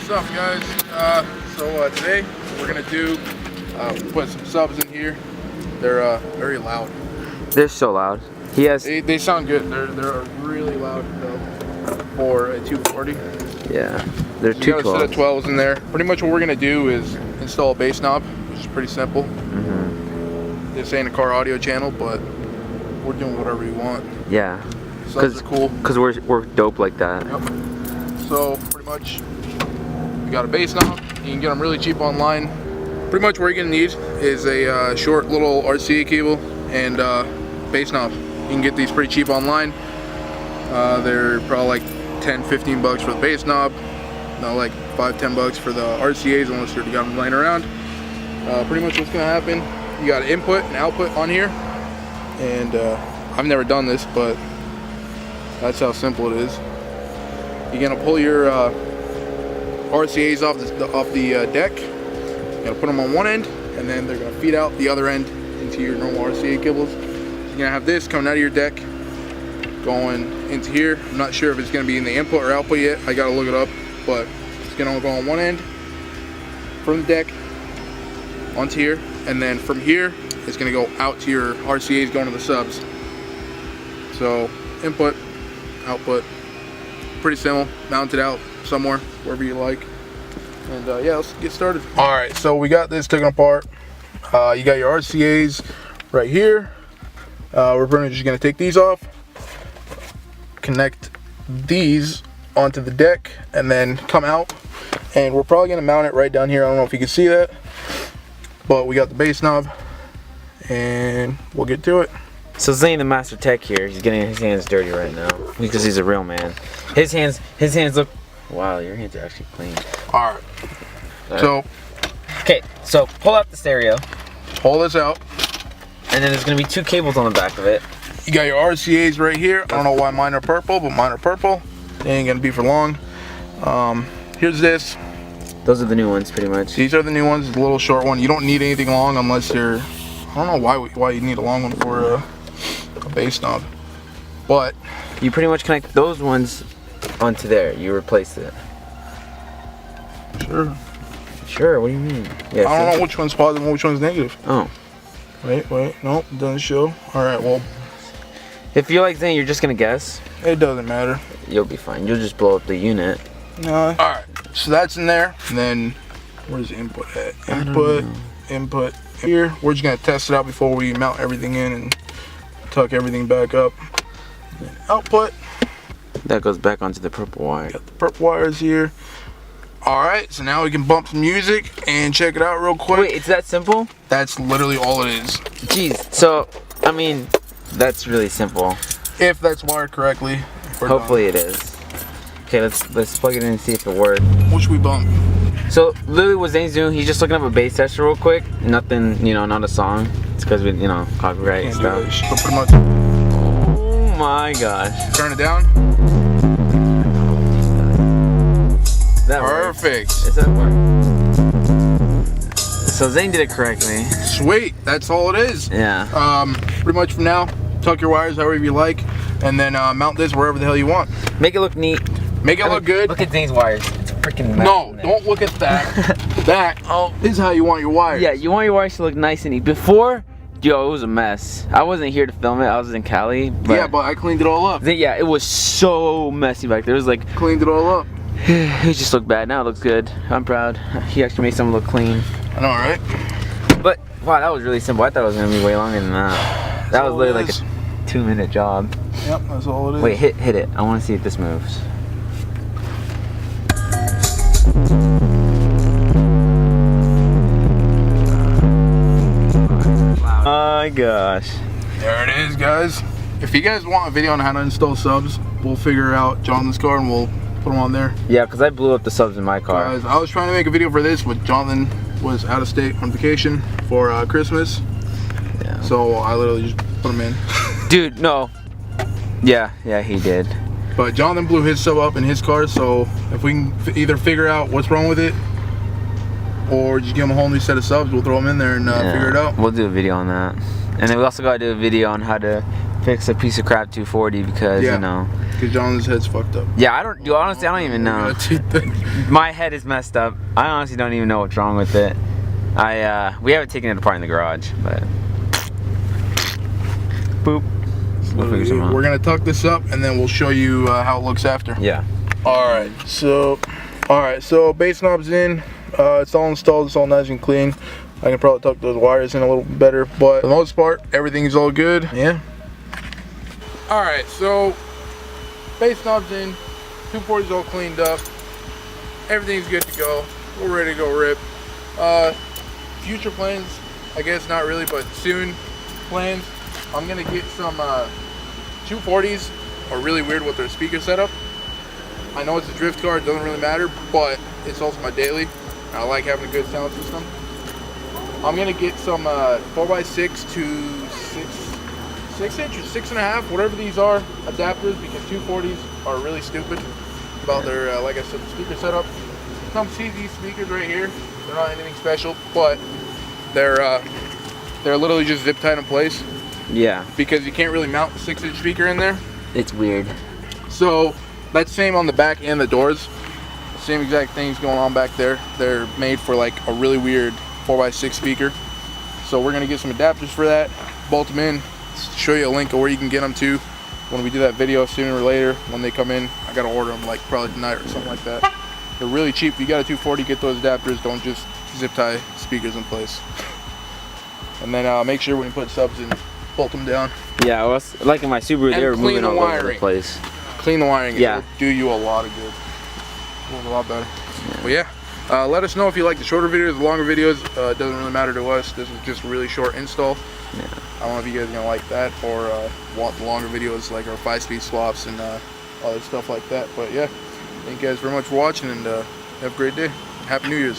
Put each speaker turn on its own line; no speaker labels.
What's up, guys? Today we're gonna do put some subs in here. They're very loud.
They're so loud. He has.
They sound good. They're really loud though for a 240.
Yeah, they're
So you got a set of
212s.
12s in there. Pretty much what we're gonna do is install a bass knob, which is pretty simple. This ain't a car audio channel, but we're doing whatever we want.
Yeah.
Subs are cool.
Cause we're dope like that.
Yep. So pretty much, we got a bass knob. You can get them really cheap online. Pretty much what you're gonna need is a short little RCA cable and bass knob. You can get these pretty cheap online. They're probably like 10-15 bucks for the bass knob. No, like 5-10 bucks for the RCAs unless you already got them laying around. Pretty much what's gonna happen, you got an input and output on here. And I've never done this, but that's how simple it is. You're gonna pull your RCAs off the deck. You're gonna put them on one end, and then they're gonna feed out the other end into your normal RCA cables. So you're gonna have this coming out of your deck, going into here. I'm not sure if it's gonna be in the input or output yet. I gotta look it up, but it's gonna go on one end from the deck onto here, and then from here it's gonna go out to your RCAs going to the subs. So input, output, pretty simple. Mount it out somewhere, wherever you like. And yeah, let's get started. All right, so we got this taken apart. You got your RCAs right here. We're pretty much just gonna take these off, connect these onto the deck, and then come out. And we're probably gonna mount it right down here. I don't know if you can see that, but we got the bass knob, and we'll get to it.
So Zane, the master tech here, he's getting his hands dirty right now because he's a real man. His hands look. Wow, your hands are actually clean.
All right. So.
Okay, so pull out the stereo.
Pull this out.
And then there's gonna be two cables on the back of it.
You got your RCAs right here. I don't know why mine are purple, but mine are purple. They ain't gonna be for long. Here's this.
Those are the new ones, pretty much.
These are the new ones. It's a little short one. You don't need anything long unless you're. I don't know why you need a long one for a bass knob, but
you pretty much connect those ones onto there. You replace it.
Sure.
Sure. What do you mean? Yeah.
I don't know which one's positive and which one's negative.
Oh.
Wait. Nope. Doesn't show. All right. Well.
If you're like Zane, you're just gonna guess.
It doesn't matter.
You'll be fine. You'll just blow up the unit.
No. All right. So that's in there. And then where's the input at? Input here. We're just gonna test it out before we mount everything in and tuck everything back up. And then output.
That goes back onto the purple wire.
Got the purple wires here. All right. So now we can bump some music and check it out real quick.
Wait, it's that simple?
That's literally all it is.
Jeez. So, I mean, that's really simple.
If that's wired correctly.
Hopefully it is. Okay, let's plug it in and see if it works.
What should we bump?
So literally what Zane's doing, he's just looking up a bass tester real quick. Nothing, not a song. It's because we, copyright
Can't
stuff.
do it. So pretty much.
Oh my gosh.
Turn it down.
That
perfect.
Works. Does that work? So Zane did it correctly.
Sweet. That's all it is.
Yeah.
Pretty much from now, tuck your wires however you like, and then mount this wherever the hell you want.
Make it look neat.
Make it look good.
Look at Zane's wires. It's freaking mess.
No, don't look at that. That is how you want your wires.
Yeah, you want your wires to look nice and neat. Before, yo, it was a mess. I wasn't here to film it. I was in Cali.
Yeah, but I cleaned it all up.
Yeah, it was so messy back there. It was like
cleaned it all up.
It just looked bad. Now it looks good. I'm proud. He actually made something look clean.
I know, right?
But wow, that was really simple. I thought it was gonna be way longer than that. That was literally like a 2-minute job.
Yep, that's all it is.
Wait, hit it. I want to see if this moves. Oh my gosh.
There it is, guys. If you guys want a video on how to install subs, we'll figure out Jonathan's car and we'll put them on there.
Yeah, because I blew up the subs in my car.
Guys, I was trying to make a video for this, but Jonathan was out of state on vacation for Christmas. Yeah. So I literally just put them in.
Dude, no. Yeah, he did.
But Jonathan blew his sub up in his car, so if we can either figure out what's wrong with it, or just give him a whole new set of subs, we'll throw them in there and figure it out.
We'll do a video on that. And then we also got to do a video on how to fix a piece of crap 240 because,
Because John's head's fucked up.
Yeah, honestly, I don't even know. My head is messed up. I honestly don't even know what's wrong with it. We haven't taken it apart in the garage, but boop.
We're gonna tuck this up and then we'll show you how it looks after.
Yeah.
Alright, so base knob's in, it's all installed, it's all nice and clean. I can probably tuck those wires in a little better, but for the most part, everything's all good. Yeah. Alright, so base knob's in, 240's all cleaned up, everything's good to go. We're ready to go rip. Future plans, I guess not really, but soon plans. I'm gonna get some 240s are really weird with their speaker setup. I know it's a drift car, it doesn't really matter, but it's also my daily. I like having a good sound system. I'm gonna get some 4x6 to 6 inch or 6.5, whatever these are, adapters, because 240s are really stupid about their, like I said, the speaker setup. Come see these speakers right here. They're not anything special, but they're literally just zip tied in place.
Yeah.
Because you can't really mount a 6-inch speaker in there.
It's weird.
So that's same on the back and the doors. Same exact things going on back there. They're made for like a really weird 4x6 speaker. So we're gonna get some adapters for that, bolt them in, show you a link of where you can get them to when we do that video sooner or later when they come in. I gotta order them like probably tonight or something like that. They're really cheap. If you got a 240, get those adapters. Don't just zip tie speakers in place. And then make sure when you put subs in, bolt them down.
Yeah, well, like in my Subaru, they were moving all over the place.
Clean the wiring.
Yeah.
It'll do you a lot of good. A lot better. Yeah. Well, yeah. Let us know if you like the shorter videos, the longer videos. It doesn't really matter to us. This is just a really short install.
Yeah.
I don't know if you guys are gonna like that or want the longer videos like our 5-speed swaps and other stuff like that. But yeah, thank you guys very much for watching and have a great day. Happy New Year's.